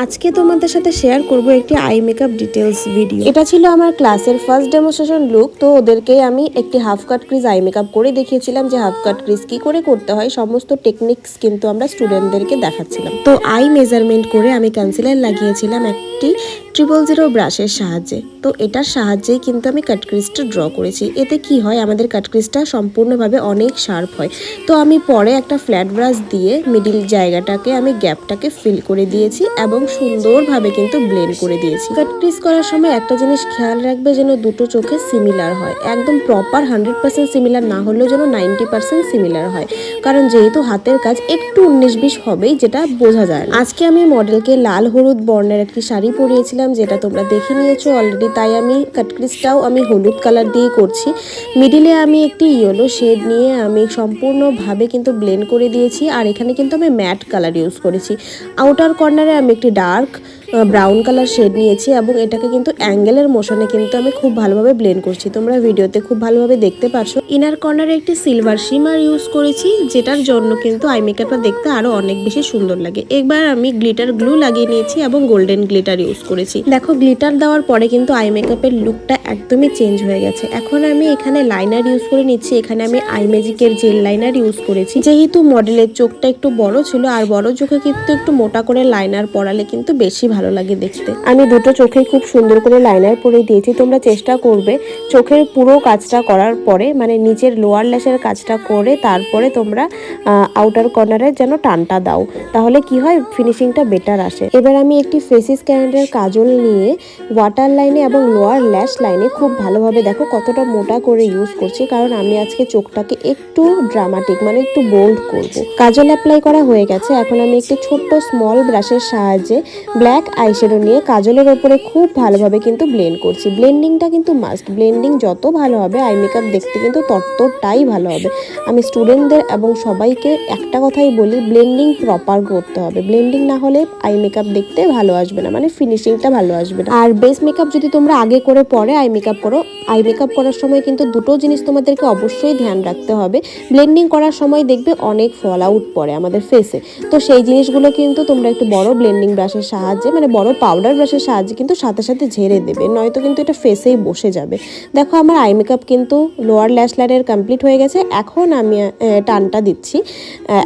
আজকে তোমাদের সাথে শেয়ার করব একটি আই মেকআপ ডিটেলস ভিডিও। এটা ছিল আমার ক্লাসের ফার্স্ট ডেমনস্ট্রেশন লুক। তো ওদেরকে আমি একটি half cut crease eye makeup করে দেখিয়েছিলাম যে হাফ কাট ক্রিজ কি করে করতে হয়, সমস্ত টেকনিক্স কিন্তু আমরা স্টুডেন্টদেরকে দেখাচ্ছিলাম। তো আই মেজারমেন্ট করে আমি কনসিলার লাগিয়েছিলাম একটি 000 ব্রাশের সাহায্যে। তো এটার সাহায্যেই কিন্তু আমি কাট ক্রিজটা ড্র করেছি। এতে কি হয়, আমাদের কাট ক্রিজটা সম্পূর্ণভাবে অনেক শার্প হয়। তো আমি পরে একটা ফ্ল্যাট ব্রাশ দিয়ে মিডিল জায়গাটাকে আমি গ্যাপটাকে ফিল করে দিয়েছি এবং সুন্দরভাবে কিন্তু ব্লেন্ড করে দিয়েছি। কাট ক্রিজ করার সময় একটা জিনিস খেয়াল রাখবে যেন দুটো চোখে সিমিলার হয়, একদম প্রপার 100% সিমিলার না হলেও যেন 90% সিমিলার হয়, কারণ যেহেতু হাতের কাজ একটু 19-20 হবেই, যেটা বোঝা যায়। আজকে আমি মডেলকে লাল হলুদ বর্ণের একটি শাড়ি পরিয়েছিলাম, যেটা তোমরা দেখে নিয়েছো অলরেডি, তাই আমি কাট ক্রিজটাও আমি হলুদ কালার দিয়ে করছি। মিডিলে আমি একটি ইয়েলো শেড নিয়ে আমি সম্পূর্ণভাবে কিন্তু ব্লেন্ড করে দিয়েছি, আর এখানে কিন্তু আমি ম্যাট কালার ইউজ করেছি। আউটার কর্নারে আমি একটি ডার্ক ব্রাউন কালার শেড নিয়েছি এবং এটাকে কিন্তু অ্যাঙ্গেলের মোশনে কিন্তু আমি খুব ভালোভাবে ব্লেন্ড করছি, তোমরা ভিডিওতে খুব ভালোভাবে দেখতে পারছো। ইনার কর্নারে একটি সিলভার শিমার ইউজ করেছি, যেটার জন্য কিন্তু আই মেকআপটা দেখতে আরো অনেক বেশি সুন্দর লাগে। এবার আমি গ্লিটার গ্লু লাগিয়ে নিয়েছি এবং গোল্ডেন গ্লিটার ইউজ করেছি। দেখো, গ্লিটার দেওয়ার পরে কিন্তু আই মেকআপের লুকটা একদমই চেঞ্জ হয়ে গেছে। এখন আমি এখানে লাইনার ইউজ করে নিচ্ছি। এখানে আমি আই ম্যাজিকের জেল লাইনার ইউজ করেছি। যেহেতু মডেলের চোখটা একটু বড় ছিল, আর বড় চোখে কিন্তু একটু মোটা করে লাইনার পরালে কিন্তু বেশি ভালো লাগে দেখতে। আমি দুটো চোখে খুব সুন্দর করে লাইনার পরে দিয়েছি। তোমরা চেষ্টা করবে চোখের পুরো কাজটা করার পরে, মানে নিচের লোয়ার ল্যাশের কাজটা করে তারপরে তোমরা আউটার কর্নারে যেন টানটা দাও, তাহলে কি হয়, ফিনিশিংটা বেটার আসে। এবার আমি একটি ফেসিস ক্যান্ডের কাজল নিয়ে ওয়াটার লাইনে এবং লোয়ার ল্যাশ লাইনে খুব ভালোভাবে, দেখো কতটা মোটা করে ইউজ করছি, কারণ আমি আজকে চোখটাকে একটু ড্রামাটিক মানে একটু বোল্ড করব। কাজল অ্যাপ্লাই করা হয়ে গেছে। এখন আমি একটি ছোট্ট স্মল ব্রাশের সাহায্যে ব্ল্যাক আইশ্যাডো নিয়ে কাজলের ওপরে খুব ভালোভাবে কিন্তু ব্লেন্ড করছি। ব্লেন্ডিংটা কিন্তু মাস্ট, ব্লেন্ডিং যত ভালো হবে আই মেকআপ দেখতে কিন্তু ততটাই ভালো হবে। আমি স্টুডেন্টদের এবং সবাইকে একটা কথাই বলি, ব্লেন্ডিং প্রপার করতে হবে। ব্লেন্ডিং না হলে আই মেকআপ দেখতে ভালো আসবে না, মানে ফিনিশিংটা ভালো আসবে না। আর বেস মেকআপ যদি তোমরা আগে করে পরে আই মেকআপ করো, আই মেকআপ করার সময় কিন্তু দুটো জিনিস তোমাদেরকে অবশ্যই ধ্যান রাখতে হবে। ব্লেন্ডিং করার সময় দেখবে অনেক ফল আউট পড়ে আমাদের ফেসে, তো সেই জিনিসগুলো কিন্তু তোমরা একটু বড় ব্লেন্ডিং ব্রাশের সাহায্যে, মানে বড় পাউডার ব্রাশের সাহায্যে কিন্তু সাথে সাথে ঝেড়ে দেবে, নয়তো কিন্তু এটা ফেসেই বসে যাবে। দেখো, আমার আই মেকআপ কিন্তু লোয়ার ল্যাশ লাইনের কমপ্লিট হয়ে গেছে। এখন আমি টানটা দিচ্ছি।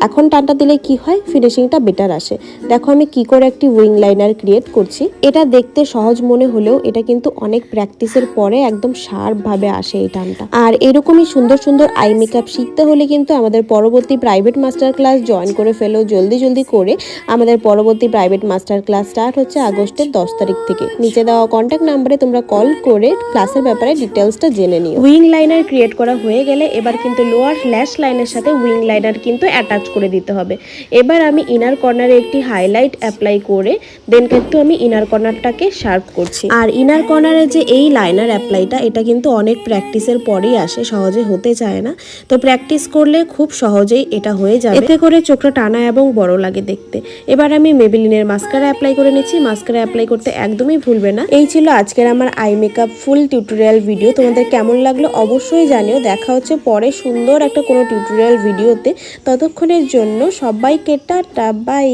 এখন টানটা দিলে কি হয়, ফিনিশিংটা বেটার আসে। দেখো আমি কি করে একটি উইং লাইনার ক্রিয়েট করছি। এটা দেখতে সহজ মনে হলেও এটা কিন্তু অনেক প্র্যাকটিসের পরে একদম শার্পভাবে আসে এই টানটা। আর এরকমই সুন্দর সুন্দর আই মেকআপ শিখতে হলে কিন্তু আমাদের পরবর্তী প্রাইভেট মাস্টার ক্লাস জয়েন করে ফেলো জলদি করে। আমাদের পরবর্তী প্রাইভেট মাস্টার ক্লাস স্টার্ট হচ্ছে আগস্টের 10 তারিখ থেকে। নিচে দেওয়া কন্ট্যাক্ট নাম্বারে তোমরা কল করে ক্লাসের ব্যাপারে ডিটেলসটা জেনে নিও। উইং লাইনার ক্রিয়েট করা হয়ে গেলে এবার কিন্তু লোয়ার ল্যাশ লাইনের সাথে উইং লাইনার কিন্তু অ্যাটাচ করে দিতে হবে। এবার আমি ইনার কর্নারে একটি হাইলাইট অ্যাপ্লাই করে দেন কিন্তু আমি ইনার কর্নারটাকে শার্প করছি। আর ইনার কর্নারে যে এই লাইনার অ্যাপ্লাইটা, এটা কিন্তু অনেক প্র্যাকটিসের পরেই আসে, সহজে হতে চায় না। তো প্র্যাকটিস করলে খুব সহজেই এটা হয়ে যাবে, এতে করে চোখটা টানা এবং বড় লাগে দেখতে। এবার আমি মেবেলিনের মাস্কারা অ্যাপ্লাই করে নিচ্ছি। মাস্কারা অ্যাপ্লাই করতে একদমই ভুলবে না। এই ছিল আজকের আমার আই মেকআপ ফুল টিউটোরিয়াল ভিডিও। তোমাদের কেমন লাগলো অবশ্যই জানিও। দেখা হচ্ছে পরে সুন্দর একটা কোনো টিউটোরিয়াল ভিডিওতে। ততক্ষণের জন্য সবাইকে টাটা, বাই।